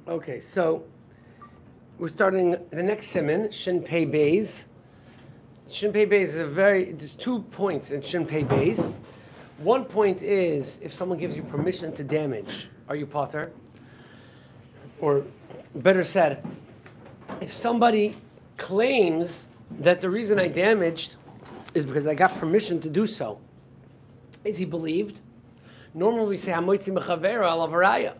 Okay, so we're starting the next siman, Shin Pei Beis. Shin Pei Beis is there's 2 points in Shin Pei Beis. One point is if someone gives you permission to damage, are you potter? Or better said, if somebody claims that the reason I damaged is because I got permission to do so, is he believed? Normally we say, Hamoitzi mechavera alav haraya.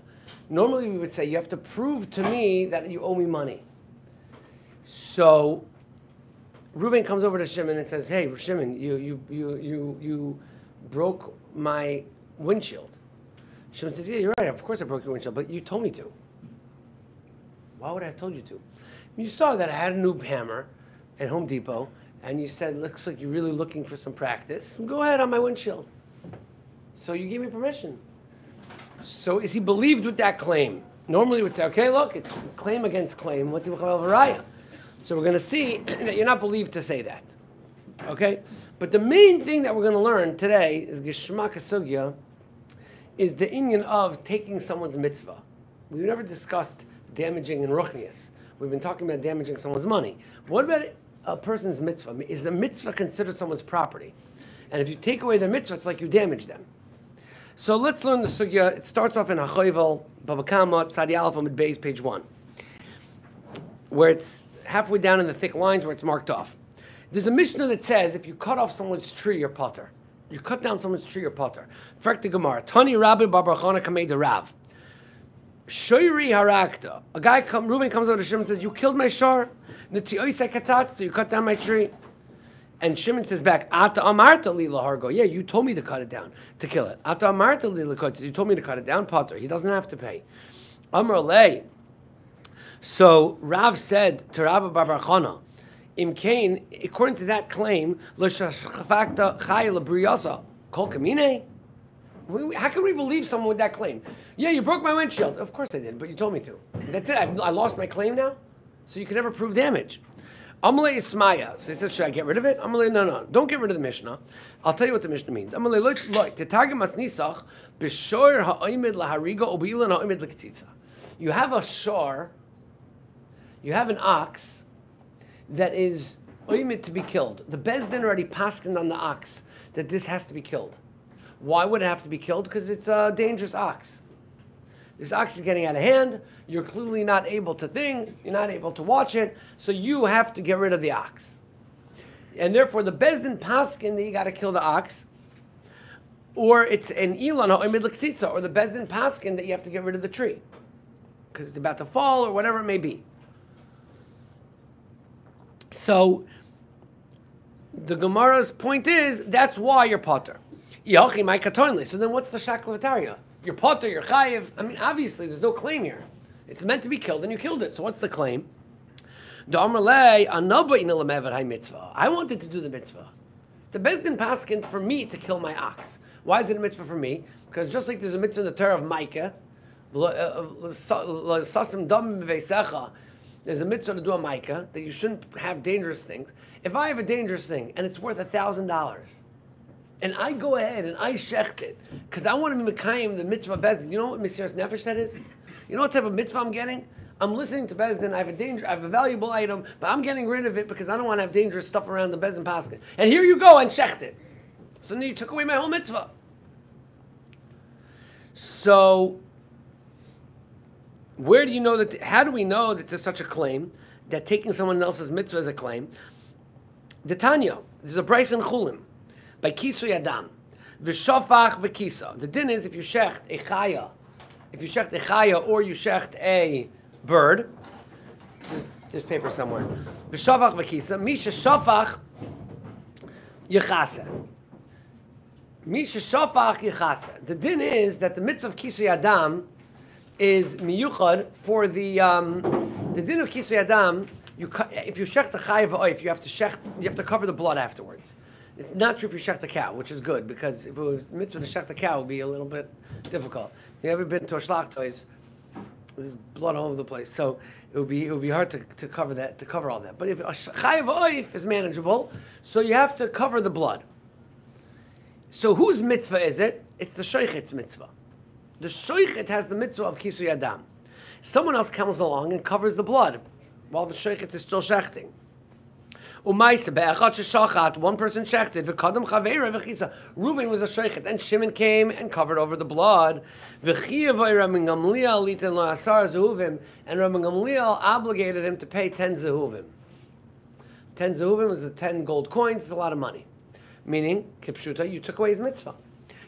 Normally we would say, you have to prove to me that you owe me money. So Reuven comes over to Shimon and says, hey, Shimon, you broke my windshield. Shimon says, yeah, you're right, of course I broke your windshield, but you told me to. Why would I have told you to? You saw that I had a new hammer at Home Depot, and you said, looks like you're really looking for some practice. Go ahead on my windshield. So you gave me permission. So is he believed with that claim? Normally we would say, okay, look, it's claim against claim. What's the varaya? So we're going to see that you're not believed to say that. Okay? But the main thing that we're going to learn today is Geshmak Sugya, is the inyan of taking someone's mitzvah. We've never discussed damaging in ruchnius. We've been talking about damaging someone's money. What about a person's mitzvah? Is the mitzvah considered someone's property? And if you take away their mitzvah, it's like you damage them. So let's learn the sugya. It starts off in HaChoivel, Bava Kama, Tzadi Aleph Amud Beis, page 1, where it's halfway down in the thick lines where it's marked off. There's a Mishnah that says if you cut off someone's tree, you're potter. You cut down someone's tree, you're potter. Frek the Gemara. Tani Rabbi Bar Bar Chana Kamei de Rav. Shoyri harakta. Reuven comes over to Shimon and says, you killed my shar. Nitzi'oisei katat, so you cut down my tree. And Shimon says back, Ata amarta li lahargo. Yeah, you told me to cut it down, to kill it. Ata amarta li lahargo. You told me to cut it down, potter. He doesn't have to pay. Amar lei. So Rav said to Rabbi Bar Bar Chana, Im Kain, according to that claim, l'shachafakta chay l'briyasa kol kamine. How can we believe someone with that claim? Yeah, you broke my windshield. Of course I did, but you told me to. That's it. I lost my claim now? So you can never prove damage. Amalei Ismaya. So he says, should I get rid of it? Amalei, no. Don't get rid of the Mishnah. I'll tell you what the Mishnah means. Amalei, look. Tetagim asnisach b'shor ha'oimid lahariga obilan ha'oimid l'ketzitza. You have a shor, you have an ox that is oimid to be killed. The Bezdin already paskined on the ox that this has to be killed. Why would it have to be killed? Because it's a dangerous ox. This ox is getting out of hand. You're clearly not able to think. You're not able to watch it. So you have to get rid of the ox. And therefore, the Bezdin paskin that you got to kill the ox, or it's an ilan or midliksitza, or the Bezdin paskin that you have to get rid of the tree because it's about to fall or whatever it may be. So the Gemara's point is that's why you're potter. So then what's the shaklavataria? You're potter, you're chayiv. I mean, obviously, there's no claim here. It's meant to be killed, and you killed it. So what's the claim? I wanted to do the mitzvah. The Bezdin paskin for me to kill my ox. Why is it a mitzvah for me? Because just like there's a mitzvah in the Torah of Micah, there's a mitzvah to do a Micah, that you shouldn't have dangerous things. If I have a dangerous thing, and it's worth $1,000, and I go ahead and I shecht it because I want to be mekayim the mitzvah bezdin. You know what Mesiras Nefesh that is? You know what type of mitzvah I'm getting? I'm listening to bezdin. I have a valuable item, but I'm getting rid of it because I don't want to have dangerous stuff around the bezdin paskin. And here you go and shecht it. So now you took away my whole mitzvah. So where do you know that? How do we know that there's such a claim that taking someone else's mitzvah is a claim? The Tanya, there's a Bryce in Chulim. By kisu yadam, v'shofach v'kisa. The din is if you shecht a chaya, or you shecht a bird. There's paper somewhere. V'shofach v'kisa. Misha shofach yechase. Misha shofach yechase. The din is that the mitzvah of kisu yadam is miyuchad for the din of kisu yadam. If you shecht a chaya v'oif, you have to cover the blood afterwards. It's not true if you shecht a cow, which is good, because if it was mitzvah to shecht a cow, it would be a little bit difficult. If you ever been to a shlachtois, there's blood all over the place, so it would be hard to cover all that. But if a chayav oif is manageable, so you have to cover the blood. So whose mitzvah is it? It's the shoichet's mitzvah. The shoichet has the mitzvah of kisu yadam. someone else comes along and covers the blood while the sheikhet is still shechting. Umayse be'echad sheshachat, one person shechted. V'kadam chaveira v'chisa. Reuven was a sheikhet, and Shimon came and covered over the blood. V'chiyav Rabbi Gamliel litin la'asar zehuvim, and Rabbi Gamliel obligated him to pay 10 zehuvim. 10 zehuvim was 10 gold coins. It's a lot of money. Meaning, kipshuta, you took away his mitzvah.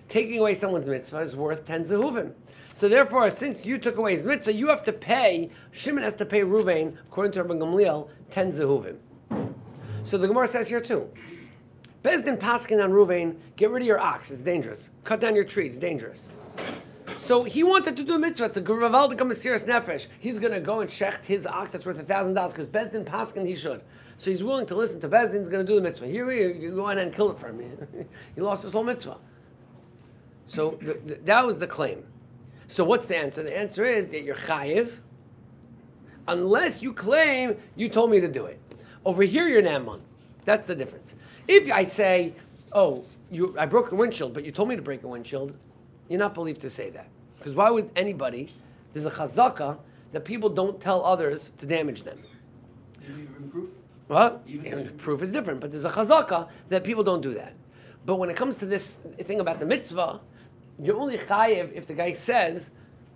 Taking away someone's mitzvah is worth 10 zehuvim. So therefore, since you took away his mitzvah, you have to pay, Shimon has to pay Reuven, according to Rabbi Gamliel, 10 zehuvim. So the Gemara says here too, Bezdin paskin on Reuven, get rid of your ox, it's dangerous. Cut down your tree, it's dangerous. So he wanted to do a mitzvah, it's a Geraval to come Mesiras Nefesh. He's going to go and shecht his ox that's worth $1,000 because Bezdin paskin he should. So he's willing to listen to Bezdin, he's going to do the mitzvah. Here you go in and kill it for him. He lost his whole mitzvah. So that was the claim. So what's the answer? The answer is that you're chayiv, unless you claim you told me to do it. Over here, you're Naaman. That's the difference. If I say, oh, I broke a windshield, but you told me to break a windshield, you're not believed to say that. Because why would anybody, there's a chazaka that people don't tell others to damage them. Even proof? Well, proof is different, but there's a chazaka that people don't do that. But when it comes to this thing about the mitzvah, you're only chayiv if the guy says,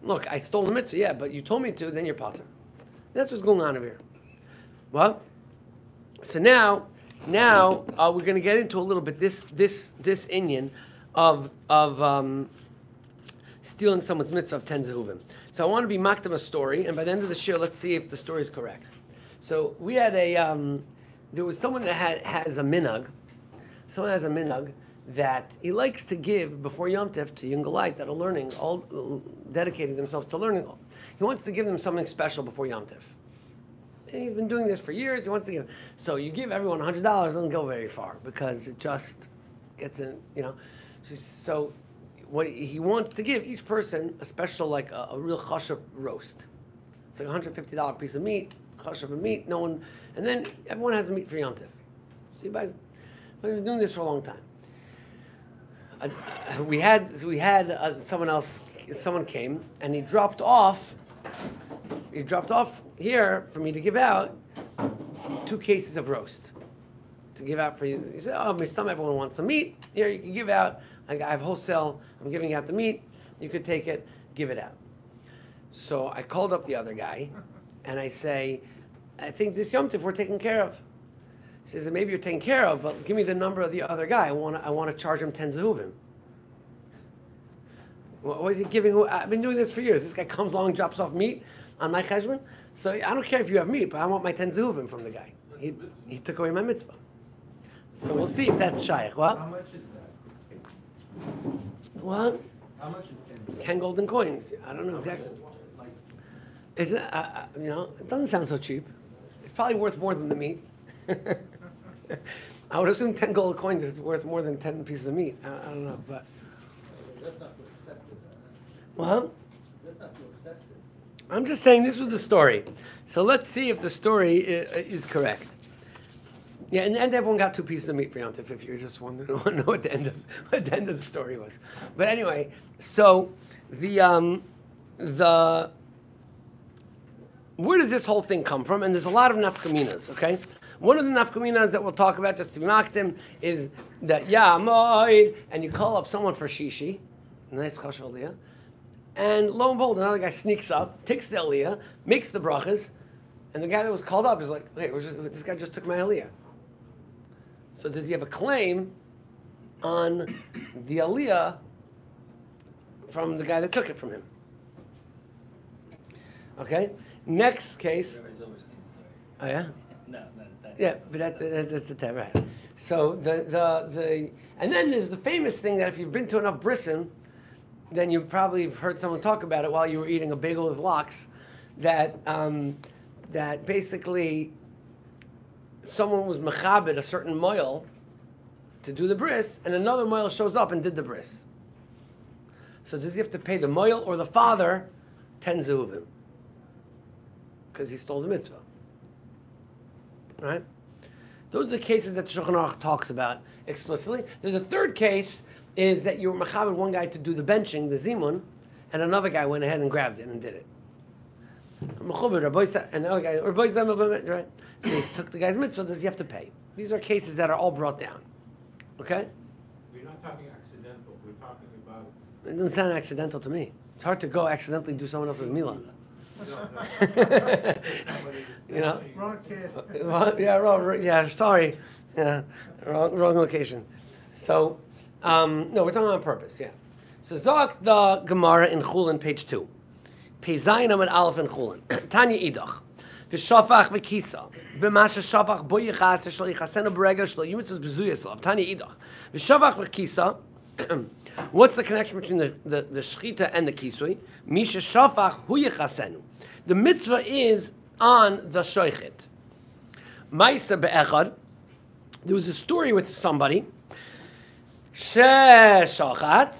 look, I stole the mitzvah, yeah, but you told me to, then you're pater. That's what's going on over here. Well, so now we're going to get into a little bit this inyan of stealing someone's mitzvah of 10 zehuvim. So I want to be makdam a story, and by the end of the shir, let's see if the story is correct. So we had there was someone that has a minhag. Someone has a minhag that he likes to give before Yom Tov to young galait that are learning, all dedicating themselves to learning. He wants to give them something special before Yom Tov. And he's been doing this for years. He wants to give. So you give everyone $100, doesn't go very far because it just gets in, So what he wants to give each person a special, like a real chashav roast. It's like $150 piece of meat, chashav of meat. No one, and then everyone has meat for Yom Tov. So he buys. But he's been doing this for a long time. We had someone came and he dropped off here for me to give out 2 cases of roast to give out for you. He said, oh, my stomach, everyone wants some meat. Here, you can give out. I have wholesale. I'm giving out the meat. You could take it, give it out. So I called up the other guy and I say, I think this Yom Tov we're taking care of. He says, maybe you're taken care of, but give me the number of the other guy. I want to charge him 10 zehuvim. What is he giving? I've been doing this for years. This guy comes along and drops off meat on my cheshbon. So I don't care if you have meat, but I want my 10 zehuvim from the guy. He took away my mitzvah. So we'll see if that's shaykh. What? How much is that? What? How much is 10? 10 golden coins. I don't know exactly. Is it? It doesn't sound so cheap. It's probably worth more than the meat. I would assume 10 gold coins is worth more than 10 pieces of meat. I don't know, but. That's not to accept it. Well, That's not to accept it. I'm just saying this was the story. So let's see if the story is correct. Yeah, and everyone got 2 pieces of meat for Yom Tov, if you're just wondering what the end of the story was. But anyway, so the where does this whole thing come from? And there's a lot of nafkaminas, okay? One of the nafkaminas that we'll talk about, just to be makdim, is that Ya'amoid, and you call up someone for shishi, nice chashav aliyah, and lo and behold, another guy sneaks up, takes the aliyah, makes the brachas, and the guy that was called up is like, wait, this guy just took my aliyah. So does he have a claim on the aliyah from the guy that took it from him? Okay? Next case. Oh yeah? No. Yeah, but that's the time, right? So the and then there's the famous thing that if you've been to enough brisson, then you probably have heard someone talk about it while you were eating a bagel with lox, that basically someone was mechabed a certain moil to do the bris, and another moil shows up and did the bris. So does he have to pay the moil or the father 10 zehuvim? Because he stole the mitzvah. Right? Those are the cases that Shulchan Aruch talks about explicitly. There's a third case, is that you were mechabed one guy to do the benching, the zimun, and another guy went ahead and grabbed it and did it. Mechubed, Rabbi Sa- and the other guy, Rabbi Sa- right? So he took the guy's mitzvah, does he have to pay? These are cases that are all brought down. Okay? We're not talking accidental, we're talking about... It doesn't sound accidental to me. It's hard to go accidentally do someone else's milah. You know? Wrong kid. Yeah, sorry. Yeah, wrong location. So, no, we're talking on purpose, yeah. So, Zok the Gemara in Chulin, page 2. Pezayin Amid Aleph in Chulin. Tanya Idach. V'shafach v'kisa. B'masha shafach bo yichas shlo yichasenu b'regel shlo yimitzvus b'zuyas. Tanya Idach. V'shafach v'kisa. What's the connection between the shchita and the kisui? Misha shafach hu yichasenu. The mitzvah is on the shoichet. Ma'isa be'echad. There was a story with somebody. Sheshachat.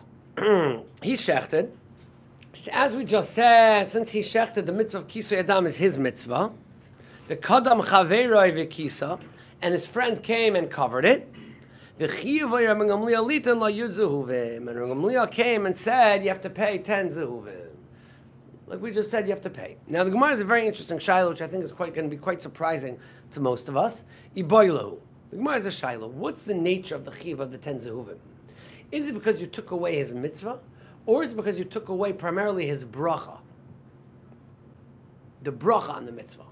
He shechted. As we just said, since he shechted, the mitzvah of kisui adam is his mitzvah. The kadam chaveroi v'kisa, and his friend came and covered it. The chiyuv Rabbi Gamliel litan la yud zehuvim, and Rabbi Gamliel came and said you have to pay 10 zehuvim. Like we just said, you have to pay. Now the Gemara is a very interesting shiloh, which I think is going to be quite surprising to most of us. Iboilu. The Gemara is a shiloh. What's the nature of the chiyuv of the 10 zehuvim? Is it because you took away his mitzvah, or is it because you took away primarily his bracha? The bracha on the mitzvah.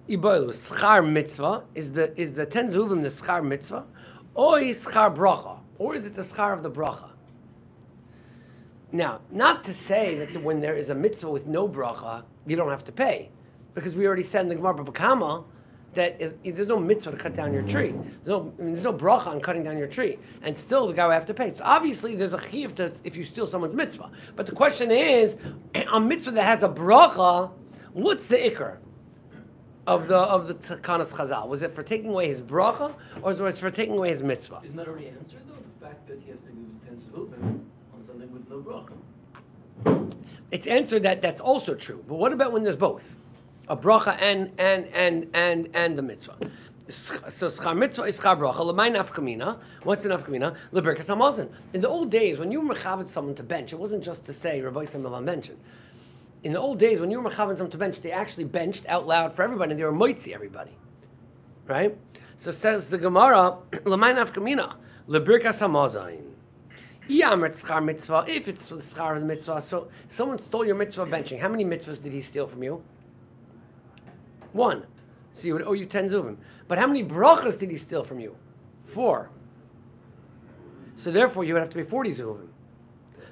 Iboilu, schar mitzvah, is the 10 zehuvim the schar mitzvah, or is schar bracha, or is it the schar of the bracha? Now, not to say that when there is a mitzvah with no bracha, you don't have to pay, because we already said in the Gemara B'Kama that there's no mitzvah to cut down your tree. There's no bracha on cutting down your tree, and still the guy will have to pay. So obviously there's a chiyuv if you steal someone's mitzvah. But the question is, a mitzvah that has a bracha, what's the ikar of the Takanas Chazal? Was it for taking away his bracha, or was it for taking away his mitzvah? Isn't that already answered though? The fact that he has to give the 10 zehuvim on something with no bracha. It's answered that that's also true. But what about when there's both? A bracha and the mitzvah. So schar mitzvah is schar bracha. L'may nafkamina. What's the nafkamina? L'berkas hamazon. In the old days, when you were mechavet someone to bench, it wasn't just to say Rabbi Samuel mentioned. In the old days, when you were mechavet someone to bench, they actually benched out loud for everybody, and they were moitzi everybody, right? So says the Gemara, l'may nafkamina, l'berkas hamazon. If it's the schar of the mitzvah, so someone stole your mitzvah of benching. How many mitzvahs did he steal from you? 1. So he would owe you 10 zuvim. But how many brachas did he steal from you? 4. So therefore you would have to pay 40 zuvim.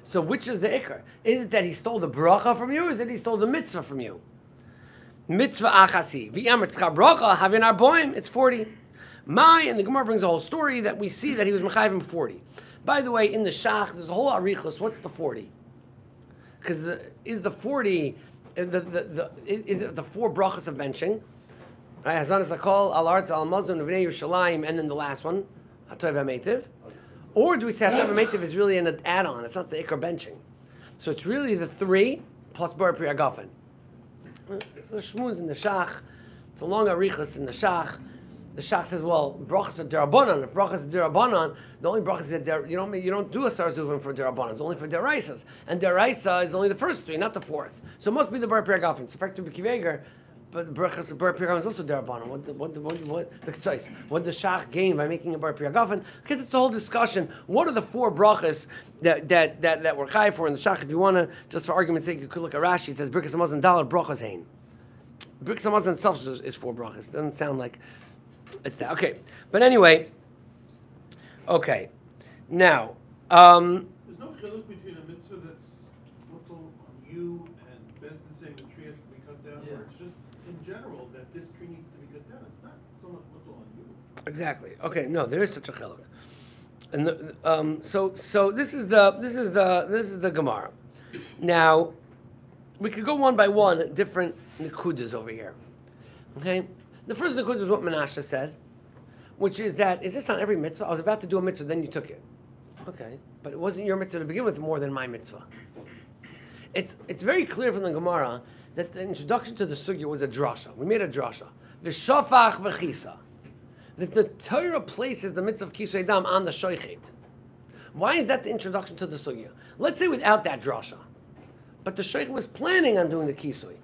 So which is the ikar? Is it that he stole the bracha from you, or is it he stole the mitzvah from you? Mitzvah achasi. V'yamr tzchar bracha havin arboim. It's 40. And the Gemara brings a whole story that we see that he was mechayvim 40. By the way, in the shach, there's a whole arichos. What's the 40? Because is the 40... is it the 4 brachas of benching? Right, Hazan Zakol, Al Arz, Al Mazon, Vnei Yerushalayim, and then the last one, Hatoiv HaMeitiv? Or do we say Hatoiv HaMeitiv is really an add-on? It's not the ikar benching. So it's really the 3 plus Bar Pri Agafen. The shmuz in the shach, it's a long arichas in the shach. The shach says, well, brachas are derabanan. If brachas are derabanan, the only brachas that you don't do a sar zuvim for derabanan. It's only for deraisas, and deraisa is only the first 3, not the 4th. So it must be the bar piragafen. So effective b'kiveger, but brachas bar piragafen is also derabanan. What the shach gain by making a bar piragafen? Okay, that's the whole discussion. What are the 4 brachas that we're chai for in the shach? If you want to, just for argument's sake, you could look at Rashi. It says birkas hamazon dalar brachas hein. Birkas hamazon itself is 4 brachas. It doesn't sound like it's that. Okay, but anyway. Okay, now. There's no chiluk between a mitzvah that's mutal on you and best to say the tree has to be cut down, or it's just in general that this tree needs to be cut down. It's not so much mutal on you. Exactly. Okay, no, there is such a chiluk. And so this is the Gemara. Now, we could go one by one, different nekudas over here. Okay. The first nekuda is what Menashe said, which is that, is this on every mitzvah? I was about to do a mitzvah, then you took it. Okay, but it wasn't your mitzvah to begin with more than my mitzvah. It's very clear from the Gemara that the introduction to the sugya was a drasha. We made a drasha. V'shafach v'chisa. That the Torah places the mitzvah of kisui dam on the shoichet. Why is that the introduction to the sugya? Let's say without that drasha. But the shoichet was planning on doing the kisui.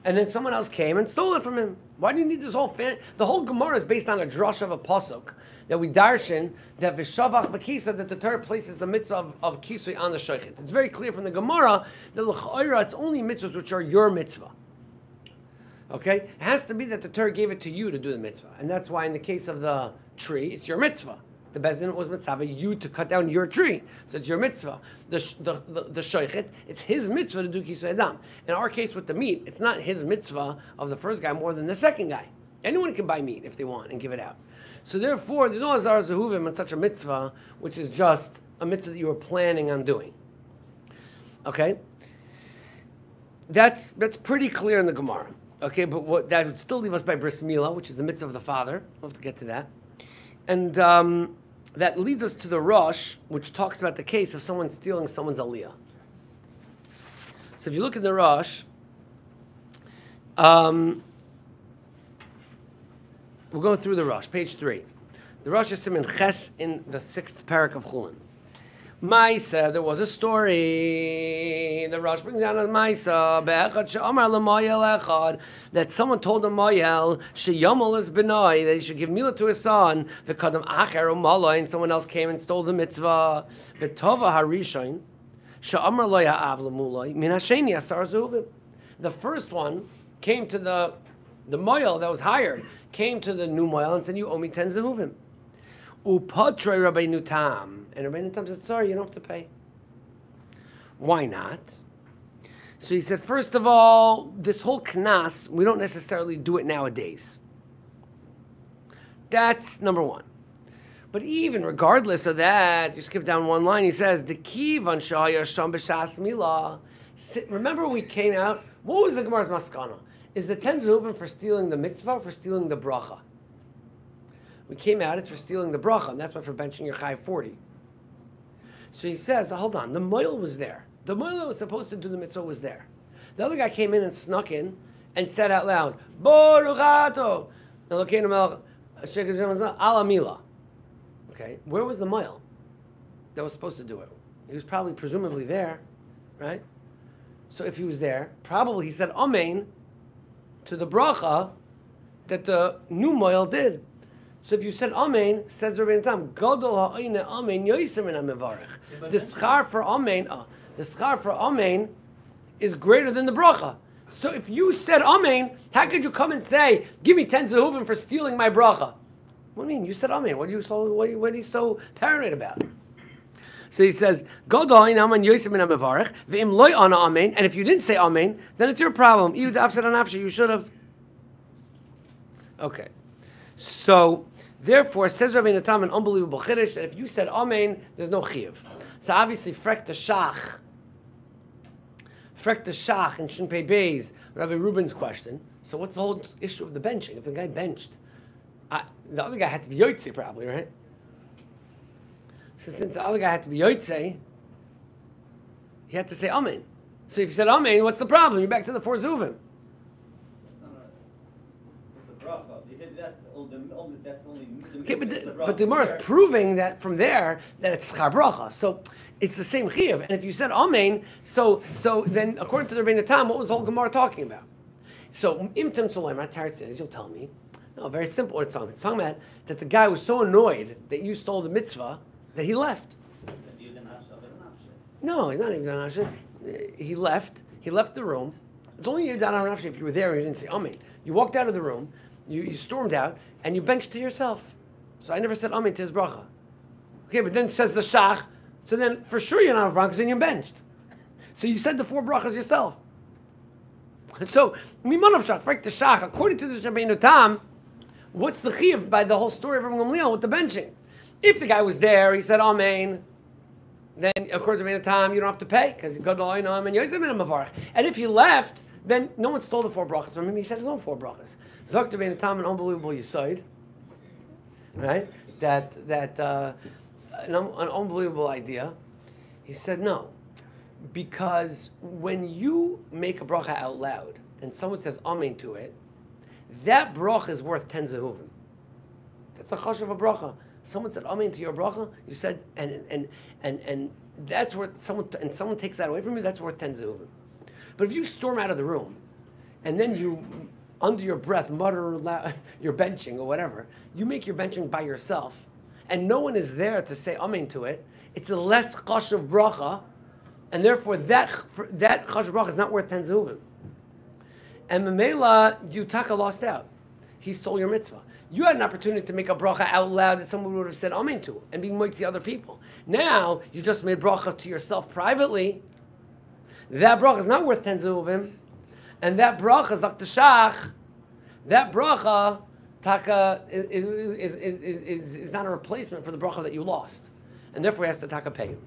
and then someone else came and stole it from him. Why do you need this whole The whole Gemara is based on a drush of a pasuk that we darshan that v'shavach v'kisa, that the Torah places the mitzvah of kisui on the shochet. It's very clear from the Gemara that l'cha'ira it's only mitzvahs which are your mitzvah. Okay, it has to be that the Torah gave it to you to do the mitzvah, and that's why in the case of the tree, it's your mitzvah. The Bezdin was mitzvah you to cut down your tree, so it's your mitzvah. The shochet, it's his mitzvah to do kisui adam. In our case with the meat, it's not his mitzvah of the first guy more than the second guy. Anyone can buy meat if they want and give it out. So therefore, there's no azar zehuvim on such a mitzvah, which is just a mitzvah that you were planning on doing. Okay, that's pretty clear in the Gemara. Okay, but that would still leave us by bris milah, which is the mitzvah of the father. We'll have to get to that. And that leads us to the Rosh, which talks about the case of someone stealing someone's aliyah. So if you look at the Rosh, we're going through the Rosh, page 3. The Rosh is in Ches in the 6th parak of Chulin. Maisa, there was a story. The Rosh brings down a Maisa that someone told a Moyel sheyamal is benai that he should give milah to his son. V'kadam acher u'malai, and someone else came and stole the mitzvah. V'tova harishain she'amar lo ya'av l'mulai min hasheni asar zuvim. The first one came to the Moyel that was hired, came to the new Moyel and said, "You owe me 10 zehuvim." Upatrei Rabbeinu Tam, and Rabbeinu Tam said, "Sorry, you don't have to pay." Why not? So he said, first of all, this whole knas, we don't necessarily do it nowadays. That's number one. But even regardless of that, you skip down one line, he says, "The kivan shaya sham b'shas milah." Remember we came out, what was the Gemara's maskana? Is the 10 zehuvim for stealing the mitzvah or for stealing the bracha? We came out, it's for stealing the bracha, and that's why for benching your chai 40. So he says, hold on, the moil was there. The moil that was supposed to do the mitzvah was there. The other guy came in and snuck in and said out loud, Baruch ato, ala mila. Okay, where was the moil that was supposed to do it? He was probably, presumably there, right? So if he was there, probably he said amen to the bracha that the new moil did. So if you said amen, says Rabbeinu Tam, Gadol ha'ayne amen yoyser min ha'mevarech. The schar for amen is greater than the bracha. So if you said amen, how could you come and say, "Give me 10 zehuvim for stealing my bracha"? What do you mean? You said amen. What are you so paranoid about? So he says, Gadol ha'ayne amen yoyser min ha'mevarech ve'im loy ana amen. And if you didn't say amen, then it's your problem. You should have. Okay. So, therefore, says Rabbeinu Tam, an unbelievable chiddush, that if you said amen, there's no chiyuv. So obviously, frek the shach, and shouldn't pay bays, Rabbi Reuben's question. So what's the whole issue of the benching? If the guy benched, the other guy had to be yotze probably, right? So since the other guy had to be yotze, he had to say amen. So if you said amen, what's the problem? You're back to the 4 zuvim. Okay, but the Gemara is proving that from there that it's schar bracha. So it's the same chiyuv. And if you said amen, so then according to the Rebbeinu Tam, what was the whole Gemara talking about? So imtim tzolem, Tarat says, you'll tell me. No, very simple. What it's talking about. It's talking about that the guy was so annoyed that you stole the mitzvah that he left. No, he's not even done. He left. He left the room. It's only you done if you were there and you didn't say amen. You walked out of the room. You stormed out and you benched to yourself. So I never said amen to his bracha. Okay, but then says the shach. So then for sure you're not a bracha because then you're benched. So you said the 4 brachas yourself. So mimanav shach, right? The shach. According to the Rabbeinu Tam, what's the chiyuv by the whole story of Rabbi Gamliel with the benching? If the guy was there, he said amen. Then according to Rabbeinu Tam, you don't have to pay because you go to Oinam and Yosef min Mavarach. And if he left, then no one stole the 4 brachas from him. He said his own 4 brachas. Zok Rabbeinu Tam, an unbelievable yisoid, right? That an unbelievable idea. He said no, because when you make a bracha out loud and someone says amen to it, that bracha is worth 10 zehuvim. That's a chosh of a bracha. Someone said amen to your bracha. You said and that's worth someone takes that away from you. That's worth 10 zehuvim. But if you storm out of the room and then you, under your breath, mutter your benching or whatever, you make your benching by yourself, and no one is there to say amen to it, it's a less chashuv bracha, and therefore that chashuv bracha is not worth 10 zehuvim. And Mamela, you taka lost out. He stole your mitzvah. You had an opportunity to make a bracha out loud that someone would have said amen to, and be moitzi other people. Now, you just made bracha to yourself privately. That bracha is not worth 10 zehuvim, and that bracha, zak teshach, that bracha, taka, is not a replacement for the bracha that you lost. And therefore, he has to taka pay you.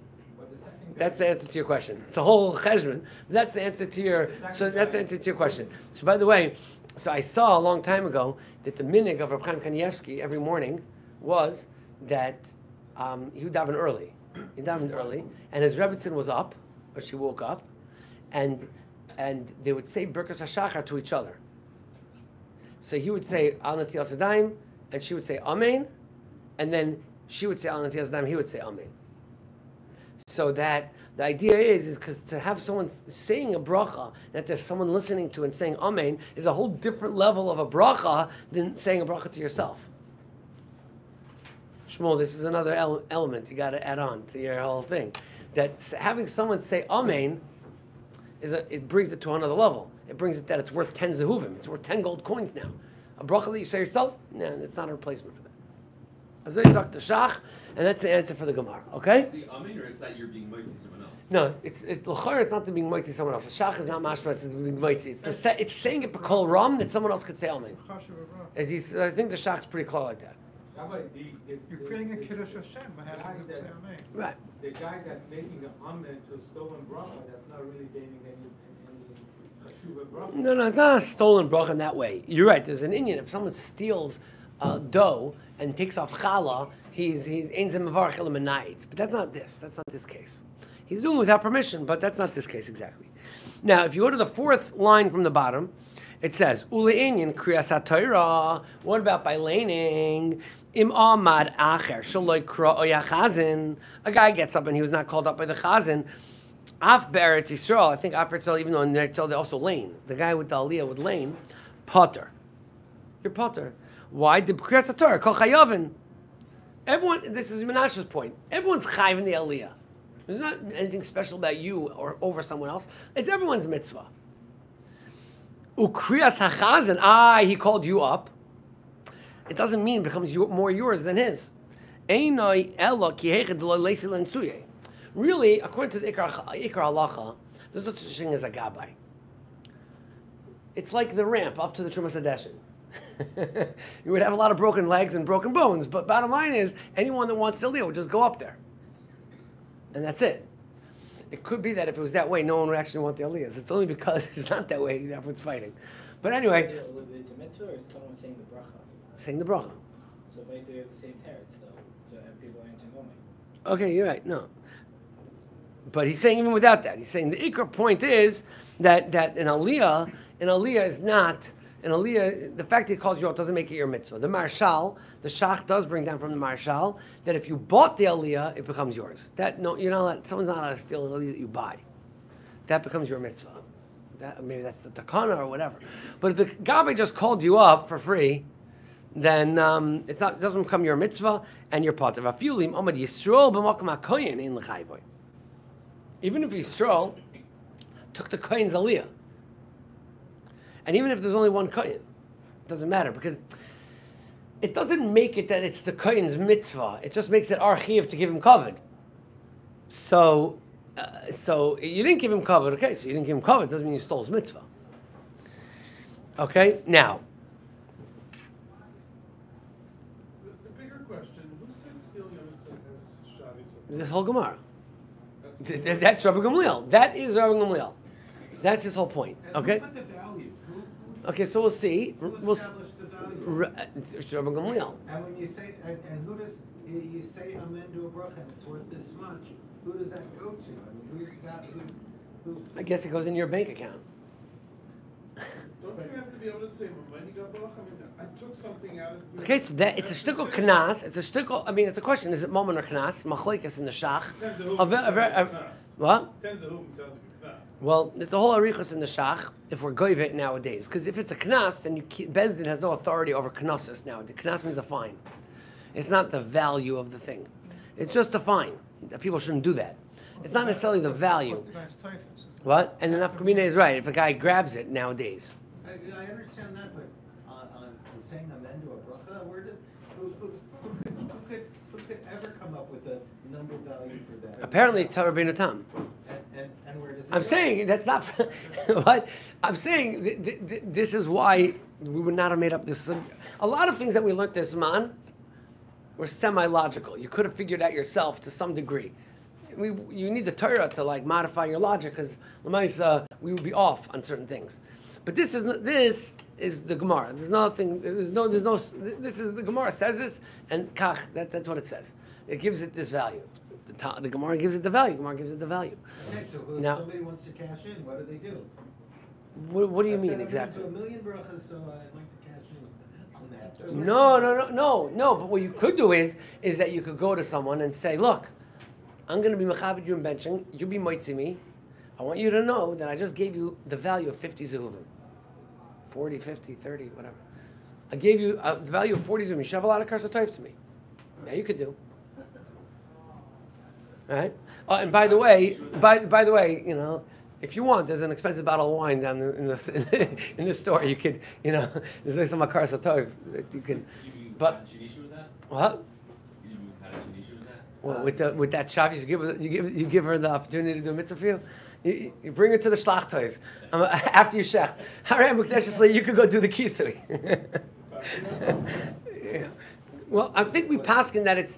That's the answer to your question. It's a whole cheshbon. That's the answer to your. So that's the answer to your question. So by the way, so I saw a long time ago that the minig of Reb Chaim Kanievsky every morning was that he would daven early. He davened early, and his Rebbetzin was up, or she woke up, and they would say Birkas HaShachar to each other. So he would say Al Natiyas Yadayim, and she would say Amen, and then she would say Al Natiyas Yadayim, he would say Amen. So that the idea is because to have someone saying a bracha that there's someone listening to and saying amen is a whole different level of a bracha than saying a bracha to yourself. Shmuel, this is another element you got to add on to your whole thing. That having someone say amen it brings it to another level. It brings it that it's worth 10 zehuvim. It's worth 10 gold coins now. A bracha that you say yourself, no, it's not a replacement for that. And that's the answer for the Gemara. Okay? It's the amen, or it's that you're being mighty someone else? No, it's not to being mighty someone else. The shach is not mashma to being mighty. It's saying it b'kol ram that someone else could say amen. I think the shach's pretty clear like that. You're creating a kiddush Hashem by having to say amen. Right. The guy that's making an amen to a stolen bracha, that's not really gaining any chashuva bracha. No, it's not a stolen bracha in that way. You're right. There's an Indian. If someone steals dough and takes off challah, he's ain't mevarach elam anayitz. But that's not this. That's not this case. He's doing it without permission, but that's not this case exactly. Now, if you go to the fourth line from the bottom, it says ule'inyan kriyas haTorah. What about by laning? Im amad acher shaloi kra oyachazin. A guy gets up and he was not called up by the chazan. Af be'eretz Yisrael. I think Af be'eretz Yisrael, even though in Eretz Yisrael they also lane. The guy with the aliyah would lane. Potter. You're potter. Why? The kriyas haTorah kol chayavin. Everyone. This is Menashe's point. Everyone's chayiv in the aliyah. There's not anything special about you or over someone else. It's everyone's mitzvah. Ukriyas hachazan. He called you up. It doesn't mean it becomes more yours than his. Really, according to the Ikar Halacha, there's no such thing as a gabbai. It's like the ramp up to the Trumas Hadeshin. You would have a lot of broken legs and broken bones, but bottom line is, anyone that wants to live would just go up there. And that's it. It could be that if it was that way, no one would actually want the aliyahs. It's only because it's not that way that everyone's fighting. But anyway. It's a mitzvah or is someone saying the bracha? Saying the bracha. So if they have the same teretz, though, to have people answering Omen. Okay, you're right. No. But he's saying even without that, he's saying the ikar point is that an aliyah is not, an aliyah, the fact that he calls you out doesn't make it your mitzvah. The marshal, the shach does bring down from the marshal that if you bought the aliyah, it becomes yours. That no, you're not allowed, someone's not allowed to steal an aliyah that you buy. That becomes your mitzvah. That, maybe that's the takana or whatever. But if the gabbai just called you up for free, then it doesn't become your mitzvah and your part of afilim amad yisrael b'makom hakoyin in l'chayvoy. Even if Yisrael took the koyin's aliyah, and even if there's only one koyin, it doesn't matter because it doesn't make it that it's the koyin's mitzvah. It just makes it our chiyuv to give him kavod. So you didn't give him kavod. Okay, so you didn't give him kavod. Doesn't mean you stole his mitzvah. Okay, now. The bigger question: who said stealing a mitzvah has shavis? This whole Gemara. That's Rabbi Gamliel. That is Rabbi Gamliel. That's his whole point. Okay. Who put the value? Okay, so we'll see. Who established the value? It's Rabbi Gamliel. And when you say, and who does you say amen to a bracha and it's worth this much? Who does that go to? I mean, who? I guess it goes in your bank account. Don't you have to be able to say when you got bracha? I mean, I took something out of. Okay, so that it's a shtickle knas. It's a shtickle. I mean, it's a question: is it moment or knas? Machlekes in the shach. What? What? Tens of whom sounds like a knas. Well, it's a whole arichas in the shach if we're goyve it nowadays. Because if it's a knas, then Bezdin has no authority over knossos now. The knas means a fine. It's not the value of the thing. It's just a fine. People shouldn't do that. It's not necessarily the value. What? And the nafkamina is right. If a guy grabs it nowadays. I understand that, but on saying amen to a bracha, who could ever come up with a number value for that? Apparently, Torah Beinu Tam. And where does it I'm go? saying that's not what I'm saying. This is why we would not have made up this. A lot of things that we learned this man were semi-logical. You could have figured out yourself to some degree. You need the Torah to like modify your logic because we would be off on certain things. But this is the Gemara. There's nothing. There's no. This is the Gemara says this, and kach. That's what it says. It gives it this value. The Gemara gives it the value. Gemara gives it the value. Okay, so if Now, somebody wants to cash in, what do they do? what do you I mean said I'm exactly? going to do $1 million brachas, so I'd like to cash in on that. No. But what you could do is that you could go to someone and say, look, I'm going to be mechabed you in benching. You be moitzi me. I want you to know that I just gave you the value of 50 zehuvim. 40, 50, 30, whatever. I gave you the value of 40 zehuvim. You should have a lot of karsatoif to me. Yeah, you could do. All right? Oh, and by the way, you know, if you want, there's an expensive bottle of wine down in the store. You could, you know, there's like some karsatoif that you can. But had a Shanisha with that? what? You had a Shanisha with that? Well, with that shaf, you give her the opportunity to do a mitzvah for you. You bring her to the shlachtois after you shecht. Harei mukdeshesli, you could go do the kisui. Yeah. Well, I think we paskin that it's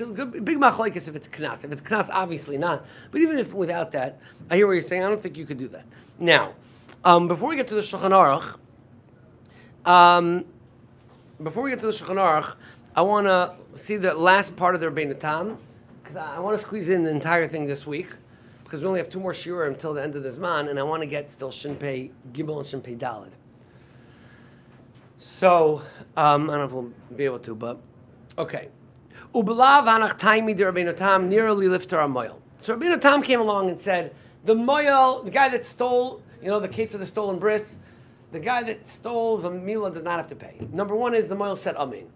a good, big machlokes if it's knas. If it's knas, obviously not. But even if without that, I hear what you're saying. I don't think you could do that. Now, before we get to the Shulchan Aruch, I want to see the last part of the Rebbeinu Tam because I want to squeeze in the entire thing this week because we only have 2 more shiurim until the end of this man, and I want to get still Shin Pei Gimel and Shin Pei Daled. So, I don't know if we'll be able to, but okay. Ubelav anach taimi de Rabbeinu Tam nearly lifter a moil. So Rabbeinu Tam came along and said, the moil, the guy that stole, you know, the case of the stolen bris, the guy that stole the mila does not have to pay. Number 1 is the moil said amen.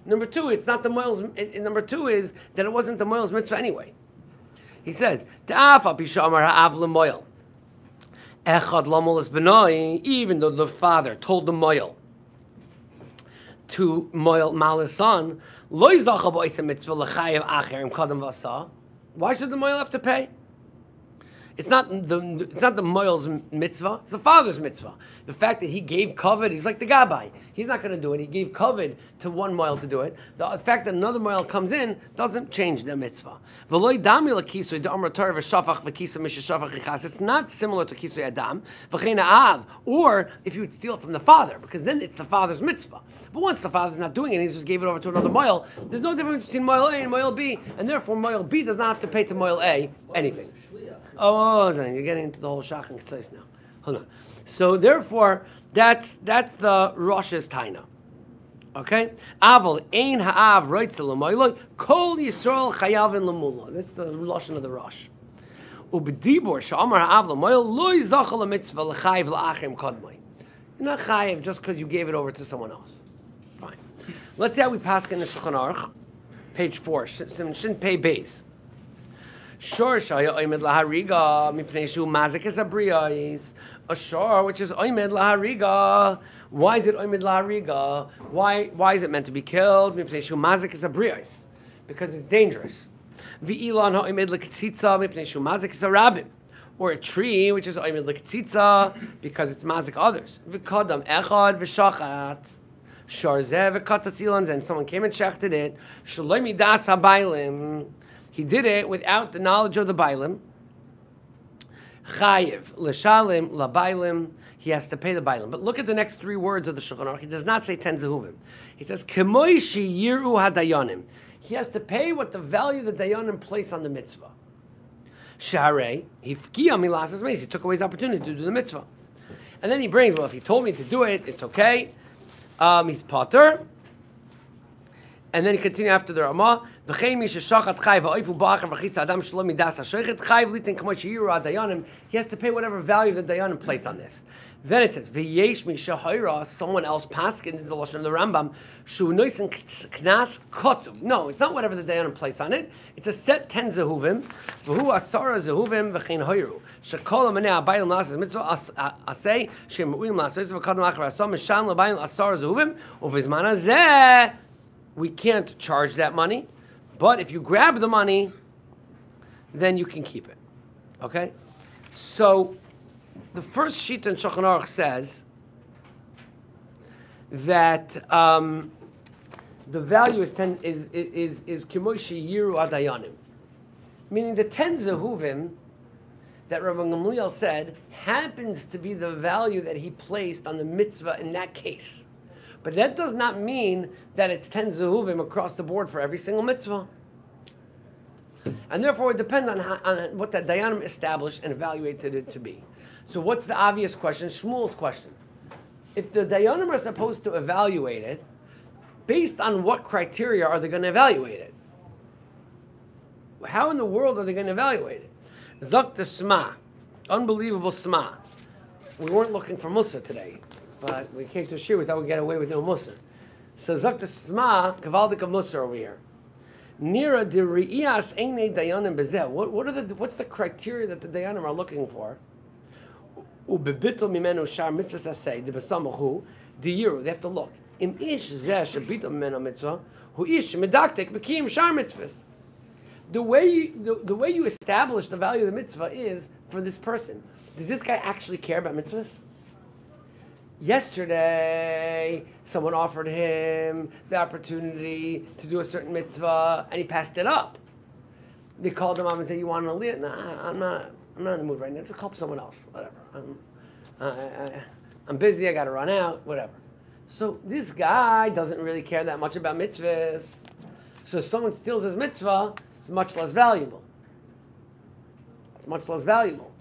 Number 2, it's not the moil's. Number 2 is that it wasn't the moil's mitzvah anyway. He says, "Ta'afa pishamar ha'av lemoil." Echad lamolas benoi, even though the father told the moil to moil mal's son, lo yizacha b'oisem mitzvah l'chayev acherim kadam v'asa. Why should the moil have to pay? It's not the moil's mitzvah. It's the father's mitzvah. The fact that he gave covet, he's like the gabbai. He's not going to do it. He gave covet to one moil to do it. The fact that another moil comes in doesn't change the mitzvah. It's not similar to kisui adam. Or if you would steal it from the father, because then it's the father's mitzvah. But once the father's not doing it, he just gave it over to another moil. There's no difference between moil A and moil B, and therefore moil B does not have to pay to moil A anything. Oh, you're getting into the whole shach and k'tzais now. Hold on. So therefore, that's the Rosh's taina. Okay? Aval ein ha'av roitzel l'moiloi kol Yisrael chayavin l'mula. That's the lashon of the Rosh. Ubedibor she'amar ha'av l'moil lo yizacha l'mitzvah l'chayiv l'achim kodmoi. You're not chayiv just because you gave it over to someone else. Fine. Let's see how we pass in the Shulchan Aruch, page 4, Shin Pei Beis. Shor shaya oimed lahariga mipnei shu mazikas abriyais. A shor which is oimed lahariga. Why is it oimed lahariga? Why is it meant to be killed? Mipnei shu mazikas abriyais. Because it's dangerous. V'ilan ha'oimed l'ketzitza mipnei shu mazikas arabim. Or a tree which is oimed l'ketzitza because it's mazik others. V'kodam echad v'shachat. Shor zeh v'katatz ilans, and someone came and shechted it. Shaloi midas habaylim. He did it without the knowledge of the bailim. Chayiv l'shalim labailim. He has to pay the bailim. But look at the next 3 words of the Shulchan Aruch. He does not say 10 zehuvim. He says kemoi sheyiru hadayanim. He has to pay what the value the dayanim place on the mitzvah. Sharei hifkiya milasas meis. He took away his opportunity to do the mitzvah. And then he brings, well, if he told me to do it, it's okay. He's potter. And then he continued after the Ramah. He has to pay whatever value the Dayanim place on this. Then it says, someone else paskin into the Lashon of the Rambam, knas kotu. No, it's not whatever the Dayanim place on it. It's a set 10 zehuvim. V'hu asara zehuvim v'chein hoyru. Shekol amanei abayil nasas mitzvah asay shem uim lasos v'kadam achar asam mishan l'abayil asara zehuvim uvizman hazeh. We can't charge that money, but if you grab the money, then you can keep it. Okay? So, the first sheet in Shulchan Aruch says that the value is kimoshi yiru adayanim, meaning the 10 zehuvim that Rabbi Gamliel said happens to be the value that he placed on the mitzvah in that case. But that does not mean that it's 10 zehuvim across the board for every single mitzvah. And therefore it depends on what that Dayanim established and evaluated it to be. So what's the obvious question? Shmuel's question. If the Dayanim are supposed to evaluate it, based on what criteria are they going to evaluate it? How in the world are they going to evaluate it? Zok the Sma. Unbelievable Sma. We weren't looking for Musa today, but we came to a shir, we thought we'd get away with no Musa. So Zok the Sma, Kavaldik of Musa over here. Nira de Riyas Eine Dayanim Bezeh. What's the criteria that the Dayanim are looking for? Ubebitul mimenu shar mitzvah say the besamahu the yiru. They have to look. Im ish zeh shabitul mimenu mitzvah hu ish medaktek bekim shar mitzvahs. The way you establish the value of the mitzvah is for this person. Does this guy actually care about mitzvahs? Yesterday, someone offered him the opportunity to do a certain mitzvah, and he passed it up. They called him up and said, "You want to leave?" Nah, I'm not in the mood right now. Just call someone else. Whatever. I'm busy. I got to run out. Whatever. So this guy doesn't really care that much about mitzvahs. So if someone steals his mitzvah, it's much less valuable. It's much less valuable.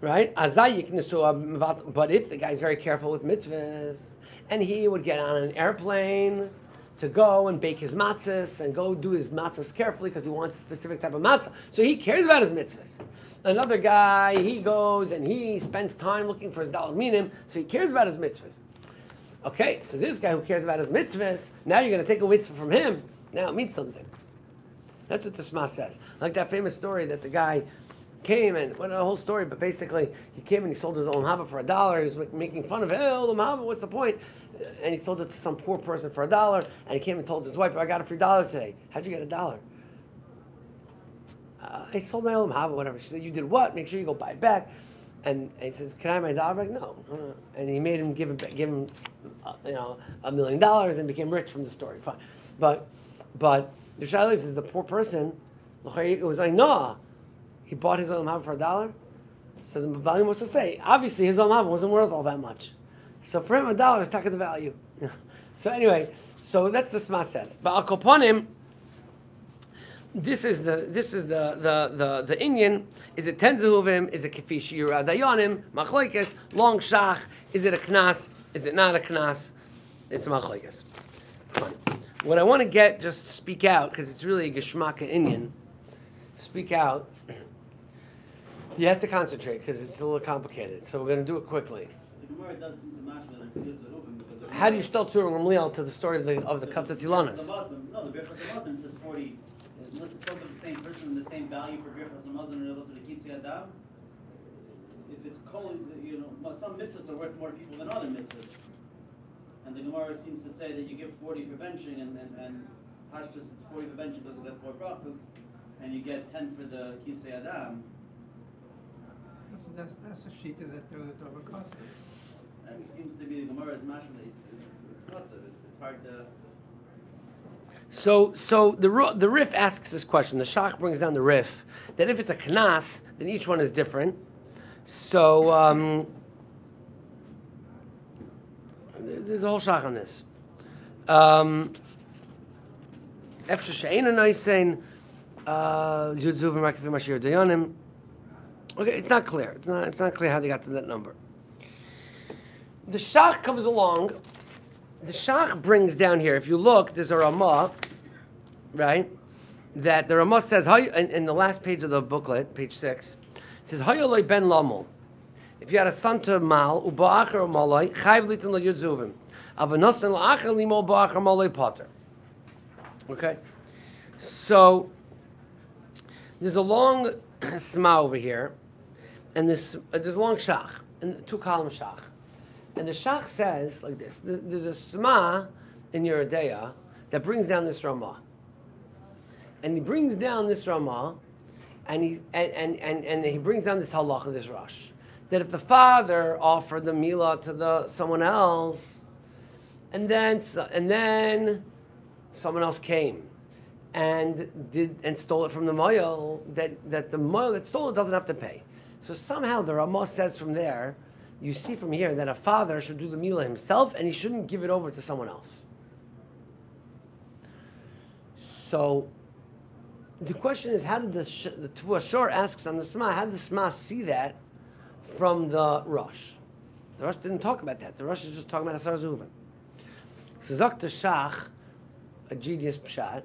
Right? But if the guy's very careful with mitzvahs, and he would get on an airplane to go and bake his matzahs and go do his matzahs carefully because he wants a specific type of matzah. So he cares about his mitzvahs. Another guy, he goes and he spends time looking for his daled minim, so he cares about his mitzvahs. Okay, so this guy who cares about his mitzvahs, now you're going to take a mitzvah from him, now it means something. That's what the Shema says. Like that famous story that the guy came and, well, the whole story, but basically he came and he sold his olam haba for $1. He was making fun of, hey, olam haba, what's the point? And he sold it to some poor person for $1, and he came and told his wife, I got a free $1 today. How'd you get $1? I sold my olam haba, whatever. She said, you did what? Make sure you go buy it back. And he says, can I have my $1 back? No. And he made him give him $1 million and became rich from the story. Fine. But the shaila is the poor person, it was like, no. He bought his olam haba for $1. So the Babalim was to say, obviously his olam haba wasn't worth all that much. So for him $1 is talking the value. So anyway, so that's the Shema says. But Al Kopanim, this is the Inyan. Is it 10 zehuvim? Is it kifi shiur dayanim? Machlokes, long shach. Is it a knas? Is it not a knas? It's machlokes. What I want to get, just speak out, because it's really a geshmaka Inyan. Speak out. You have to concentrate because it's a little complicated. So we're going to do it quickly. How do you still turn Ramliel to the story of the Katzat Zilanas? No, the Birchas Hamazon says 40. Unless it's spoken to the same person, the same value for Birchas Hamazon and also the Kisi Adam. If it's called, some mitzvahs are worth more to people than other mitzvahs. And the Gemara seems to say that you give 40 for benching, and Pashtus it's 40 for benching because of that 4 brachos, and you get 10 for the Kisi Adam. That's a sheet that the concept. That seems to be the Gemara's mashma. It's hard to. So the Rif asks this question. The Shach brings down the Rif that if it's a knas, then each one is different. So there's a whole Shach on this. Efshar she'eina noisen yud zuvim rakifim ashir dayanim. Okay, it's not clear. It's not clear how they got to that number. The Shach comes along the Shach brings down here, if you look, there's a Ramah, right? That the Ramah says, in the last page of the booklet, page 6, it says, Hayoloi ben Lamul. If you had a son to Mal, Uba'achar Maloi, Chayv Litin Lo Yudzuvim. Avanosan La'achar Limo Ba'achar Maloi Potter. Okay? So, there's a long Sma over here, and there's a long Shach, and 2-column Shach. And the Shach says like this: there's a Sma in your Yeridea that brings down this Ramah, and he brings down this Ramah, and he brings down this halacha, this Rosh, that if the father offered the milah to someone else, and then someone else came and stole it from the moyel, that the moyel that stole it doesn't have to pay. So somehow the Ramah says from there, you see from here that a father should do the milah himself and he shouldn't give it over to someone else. So the question is, how did the Tvu Ashur asks on the Sma, how did the Sma see that from the Rosh? The Rosh didn't talk about that. The Rosh is just talking about Asar Zuvin. So Zok the Shach, a genius pshat,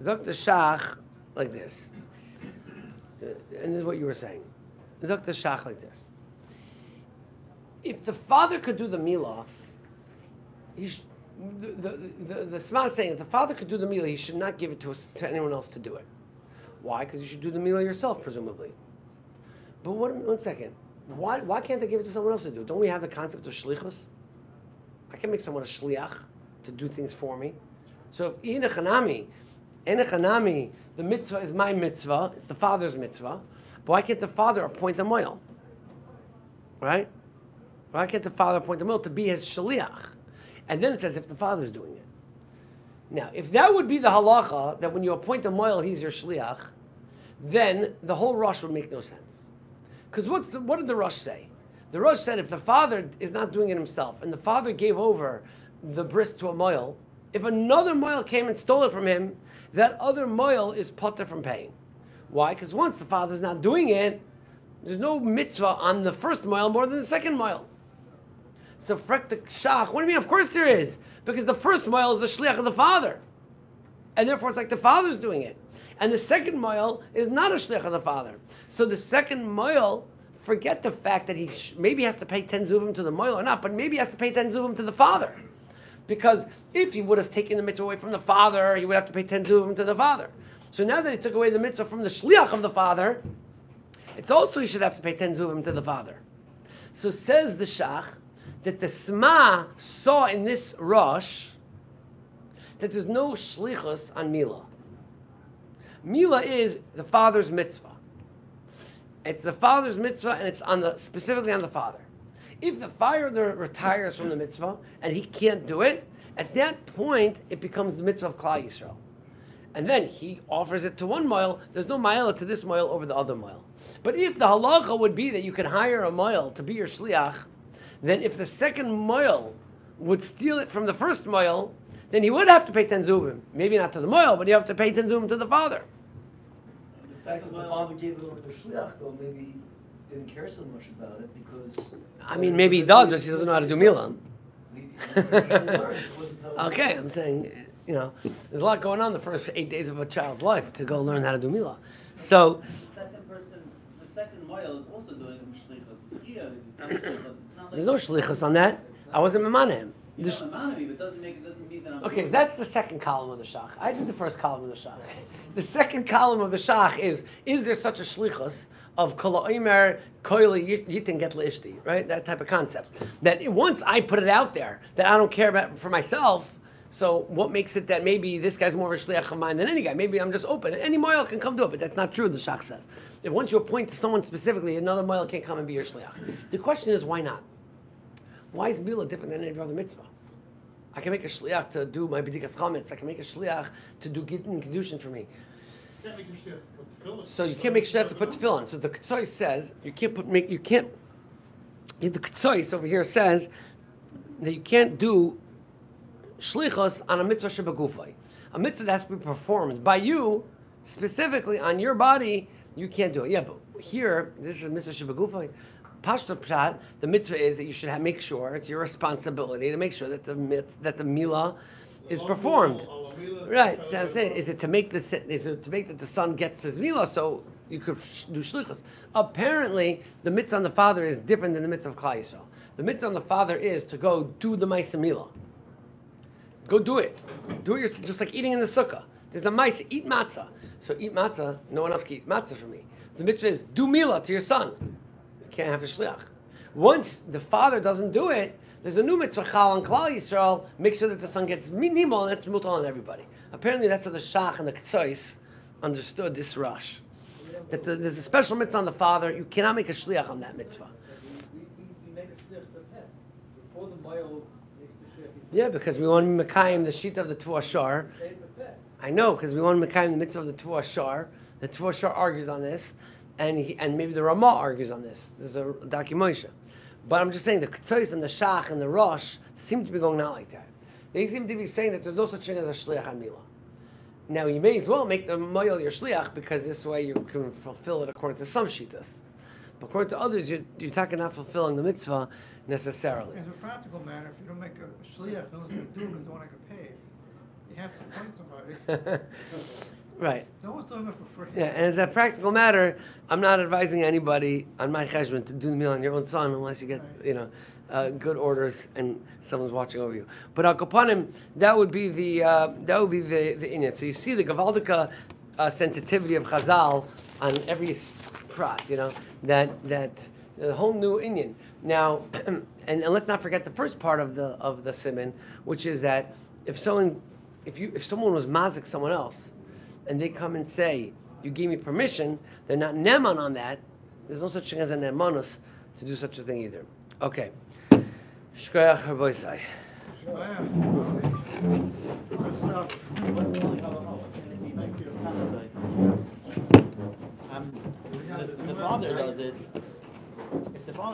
Zok the Shach like this. And this is what you were saying. Zok the Shach like this. If the father could do the milah, the Sma is saying if the father could do the milah, he should not give it to anyone else to do it. Why? Because you should do the milah yourself, presumably. But one second. Why can't they give it to someone else to do it? Don't we have the concept of shlichus? I can make someone a shliach to do things for me. So if inachanami, the mitzvah is my mitzvah, it's the father's mitzvah, but why can't the father appoint a moil? Right? Why can't the father appoint a moil to be his shliach? And then it says if the father's doing it. Now, if that would be the halacha, that when you appoint a moil, he's your shliach, then the whole Rosh would make no sense. Because what did the Rosh say? The Rosh said if the father is not doing it himself, and the father gave over the bris to a moil, if another moil came and stole it from him, that other moil is potter from paying. Why? Because once the father's not doing it, there's no mitzvah on the first moil more than the second moil. So frek the shach, what do you mean? Of course there is. Because the first moil is the shliach of the father. And therefore it's like the father's doing it. And the second moil is not a shliach of the father. So the second moil, forget the fact that he maybe has to pay 10 zuvim to the moil or not, but maybe he has to pay 10 zuvim to the father. Because if he would have taken the mitzvah away from the father, he would have to pay 10 zuvim to the father. So now that he took away the mitzvah from the shliach of the father, it's also he should have to pay 10 zuvim to the father. So says the shach, that the Sma saw in this Rosh that there's no shlichus on Milah. Milah is the father's mitzvah. It's the father's mitzvah, and it's specifically on the father. If the father retires from the mitzvah and he can't do it, at that point it becomes the mitzvah of Klal Yisrael. And then he offers it to one moil, there's no ma'ila to this moil over the other moil. But if the halacha would be that you can hire a moil to be your shliach, then if the second moil would steal it from the first moil, then he would have to pay 10 zuvim. Maybe not to the moil, but you have to pay 10 zuvim to the father. The fact that the father gave it over to shliach, though, maybe he didn't care so much about it because... I mean, maybe he does, but he doesn't know how to do milah. Okay, I'm saying, there's a lot going on the first 8 days of a child's life to go learn how to do milah. So... The second moil is also doing shlichus. There's no shlichus on that. I wasn't memanim. You don't memanim, but doesn't mean that I'm okay, that's the second column of the shach. I did the first column of the shach. The second column of the shach is there such a shlichus of kol omer kollel yitin get leishti, right? That type of concept. That once I put it out there, that I don't care about for myself, so what makes it that maybe this guy's more of a shliach of mine than any guy? Maybe I'm just open. Any moil can come do it, but that's not true, the shach says. If once you appoint to someone specifically, another moil can't come and be your shliach. The question is, why not? Why is milah different than any other mitzvah? I can make a shliach to do my b'dikas chametz. I can make a shliach to do gittin kedushin for me. You can't make a shliach to put tefillin. So you can't make a shliach to put tefillin. So the Ketzois says the Ketzois over here says that you can't do shlichus on a mitzvah shebagufay. A mitzvah that has to be performed by you, specifically on your body, you can't do it. Yeah, but here, this is a mitzvah shebagufay. Pashto Pshat, the mitzvah is that you should make sure, it's your responsibility to make sure that the milah is performed. Right, so I'm saying, is it to make that the son gets this milah so you could do shlichus? Apparently, the mitzvah on the father is different than the mitzvah of Klal Yisrael. The mitzvah on the father is to go do the ma'aseh milah. Go do it. Do it just like eating in the sukkah. There's a ma'aseh, eat matzah. So eat matzah, no one else can eat matzah for me. The mitzvah is do milah to your son. You can't have a shliach. Once the father doesn't do it, there's a new mitzvah chal on Klal Yisrael. Make sure that the son gets minimal, and that's mutal on everybody. Apparently, that's how the shach and the ktsois understood this rush. That there's a special mitzvah on the father. You cannot make a shliach on that mitzvah. We make a shliach to pet. Before the male makes the shliach, Yeah, because we want to mekayim the sheet of the Tvu Ashar. I know, because we want to mekayim the mitzvah of the Tvu Ashar. The Tvu Ashar argues on this, and maybe the Ramah argues on this. There's a Daki Moshe. But I'm just saying the Ktsois and the Shach and the Rosh seem to be going out like that. They seem to be saying that there's no such thing as a Shliach on Milah. Now, you may as well make the Moyel your Shliach, because this way you can fulfill it according to some Shitas. But according to others, you're not fulfilling the mitzvah necessarily. As a practical matter, if you don't make a shliach, no one's going to do it because they want to get paid. You have to appoint somebody. Right. No one's doing it for free. Yeah, and as a practical matter, I'm not advising anybody on my cheshbon to do the meal on your own son unless you get, good orders and someone's watching over you. But al kapanim, that would be the inyan. So you see the gavaldika sensitivity of Chazal on every prat. That the whole new inyan. Now, and let's not forget the first part of the siman, which is that if someone was mazik someone else, and they come and say, you gave me permission, they're not neman on that. There's no such thing as a nemanus to do such a thing either. Okay. Shkoyach Harboisai. The father does it. If the father